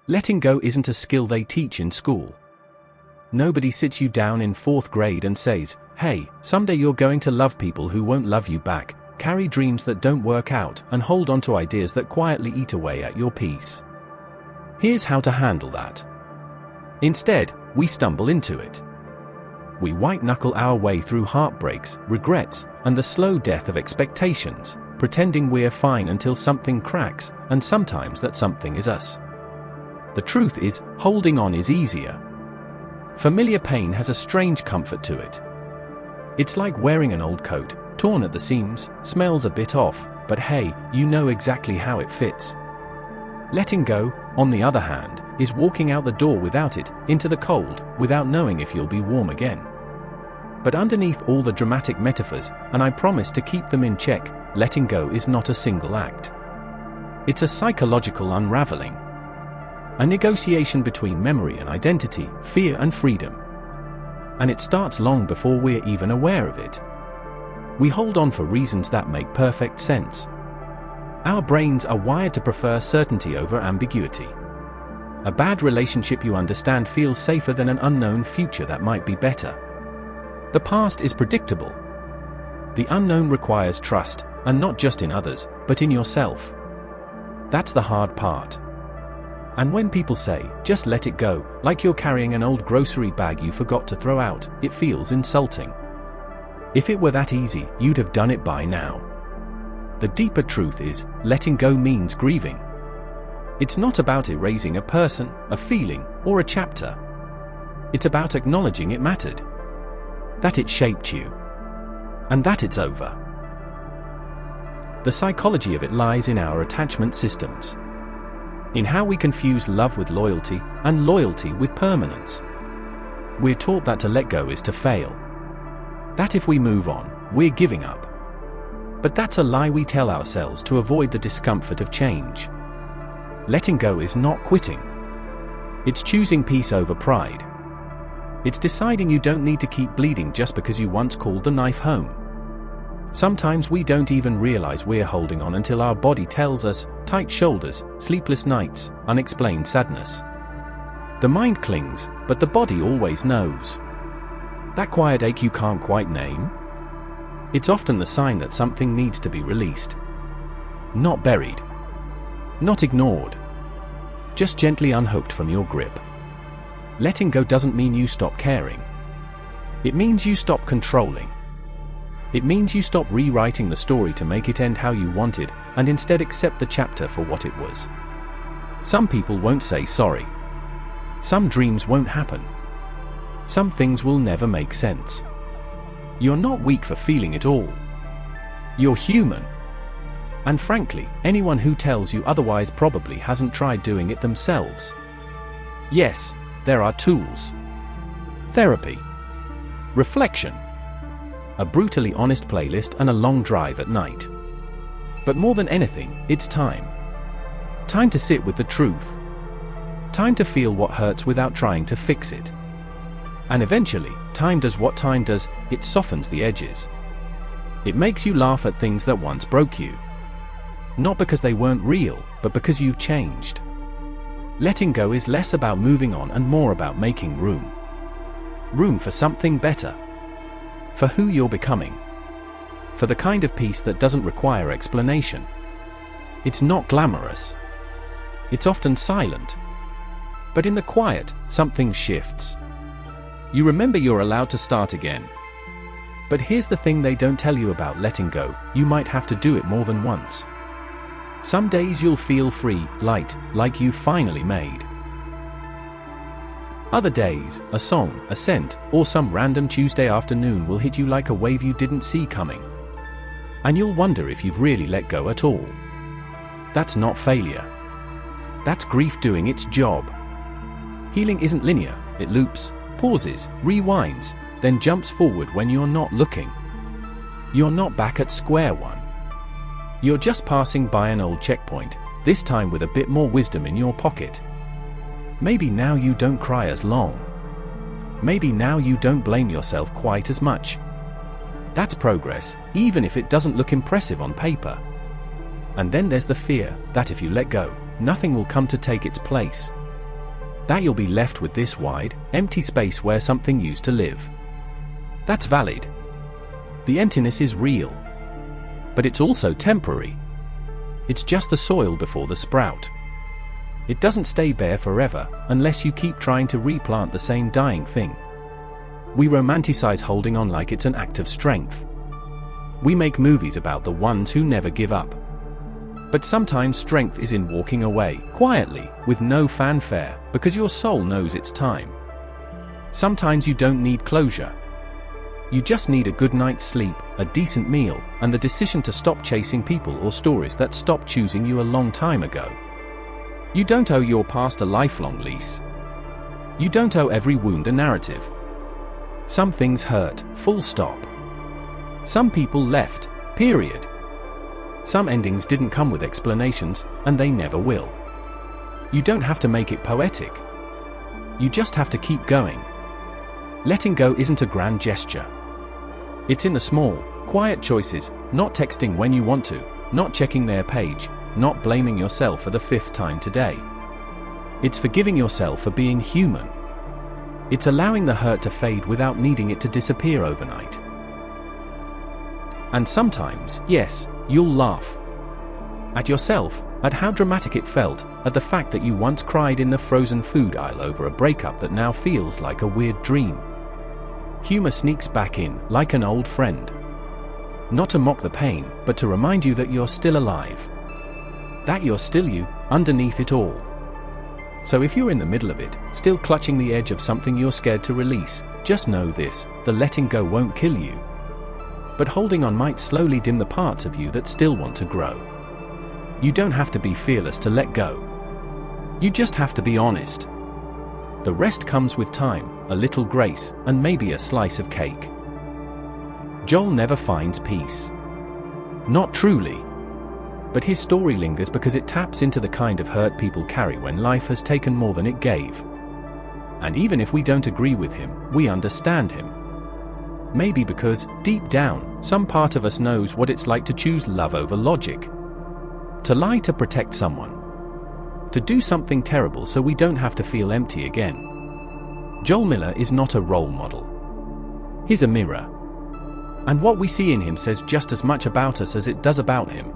Letting go isn't a skill they teach in school. Nobody sits you down in 4th grade and says, "Hey, someday you're going to love people who won't love you back, carry dreams that don't work out, and hold on to ideas that quietly eat away at your peace. Here's how to handle that." Instead, we stumble into it. We white-knuckle our way through heartbreaks, regrets, and the slow death of expectations, pretending we're fine until something cracks, and sometimes that something is us. The truth is, holding on is easier. Familiar pain has a strange comfort to it. It's like wearing an old coat, torn at the seams, smells a bit off, but hey, you know exactly how it fits. Letting go, on the other hand, is walking out the door without it, into the cold, without knowing if you'll be warm again. But underneath all the dramatic metaphors, and I promise to keep them in check, letting go is not a single act. It's a psychological unraveling. A negotiation between memory and identity, fear and freedom. And it starts long before we're even aware of it. We hold on for reasons that make perfect sense. Our brains are wired to prefer certainty over ambiguity. A bad relationship you understand feels safer than an unknown future that might be better. The past is predictable. The unknown requires trust, and not just in others, but in yourself. That's the hard part. And when people say, "Just let it go," like you're carrying an old grocery bag you forgot to throw out, it feels insulting. If it were that easy, you'd have done it by now. The deeper truth is, letting go means grieving. It's not about erasing a person, a feeling, or a chapter. It's about acknowledging it mattered. That it shaped you. And that it's over. The psychology of it lies in our attachment systems. In how we confuse love with loyalty, and loyalty with permanence. We're taught that to let go is to fail. That if we move on, we're giving up. But that's a lie we tell ourselves to avoid the discomfort of change. Letting go is not quitting. It's choosing peace over pride. It's deciding you don't need to keep bleeding just because you once called the knife home. Sometimes we don't even realize we're holding on until our body tells us, tight shoulders, sleepless nights, unexplained sadness. The mind clings, but the body always knows. That quiet ache you can't quite name? It's often the sign that something needs to be released. Not buried. Not ignored. Just gently unhooked from your grip. Letting go doesn't mean you stop caring. It means you stop controlling. It means you stop rewriting the story to make it end how you wanted, and instead accept the chapter for what it was. Some people won't say sorry. Some dreams won't happen. Some things will never make sense. You're not weak for feeling it all. You're human. And frankly, anyone who tells you otherwise probably hasn't tried doing it themselves. Yes, there are tools. Therapy. Reflection. A brutally honest playlist and a long drive at night. But more than anything, it's time. Time to sit with the truth. Time to feel what hurts without trying to fix it. And eventually, time does what time does, it softens the edges. It makes you laugh at things that once broke you. Not because they weren't real, but because you've changed. Letting go is less about moving on and more about making room. Room for something better. For who you're becoming. For the kind of peace that doesn't require explanation. It's not glamorous. It's often silent. But in the quiet, something shifts. You remember you're allowed to start again. But here's the thing they don't tell you about letting go: you might have to do it more than once. Some days you'll feel free, light, like you've finally made. Other days, a song, a scent, or some random Tuesday afternoon will hit you like a wave you didn't see coming. And you'll wonder if you've really let go at all. That's not failure. That's grief doing its job. Healing isn't linear, it loops, pauses, rewinds, then jumps forward when you're not looking. You're not back at square one. You're just passing by an old checkpoint, this time with a bit more wisdom in your pocket. Maybe now you don't cry as long. Maybe now you don't blame yourself quite as much. That's progress, even if it doesn't look impressive on paper. And then there's the fear that if you let go, nothing will come to take its place. that you'll be left with this wide, empty space where something used to live. That's valid. The emptiness is real. But it's also temporary. It's just the soil before the sprout. It doesn't stay bare forever, unless you keep trying to replant the same dying thing. We romanticize holding on like it's an act of strength. We make movies about the ones who never give up. But sometimes strength is in walking away, quietly, with no fanfare, because your soul knows it's time. Sometimes you don't need closure. You just need a good night's sleep, a decent meal, and the decision to stop chasing people or stories that stopped choosing you a long time ago. You don't owe your past a lifelong lease. You don't owe every wound a narrative. Some things hurt, full stop. Some people left, period. Some endings didn't come with explanations, and they never will. You don't have to make it poetic. You just have to keep going. Letting go isn't a grand gesture. It's in the small, quiet choices, not texting when you want to, not checking their page, not blaming yourself for the 5th time today. It's forgiving yourself for being human. It's allowing the hurt to fade without needing it to disappear overnight. And sometimes, yes, you'll laugh. At yourself, at how dramatic it felt, at the fact that you once cried in the frozen food aisle over a breakup that now feels like a weird dream. Humor sneaks back in, like an old friend. Not to mock the pain, but to remind you that you're still alive. That you're still you, underneath it all. So if you're in the middle of it, still clutching the edge of something you're scared to release, just know this: the letting go won't kill you. But holding on might slowly dim the parts of you that still want to grow. You don't have to be fearless to let go. You just have to be honest. The rest comes with time, a little grace, and maybe a slice of cake. Joel never finds peace. Not truly. But his story lingers because it taps into the kind of hurt people carry when life has taken more than it gave. And even if we don't agree with him, we understand him. Maybe because, deep down, some part of us knows what it's like to choose love over logic. To lie to protect someone. To do something terrible so we don't have to feel empty again. Joel Miller is not a role model. He's a mirror. And what we see in him says just as much about us as it does about him.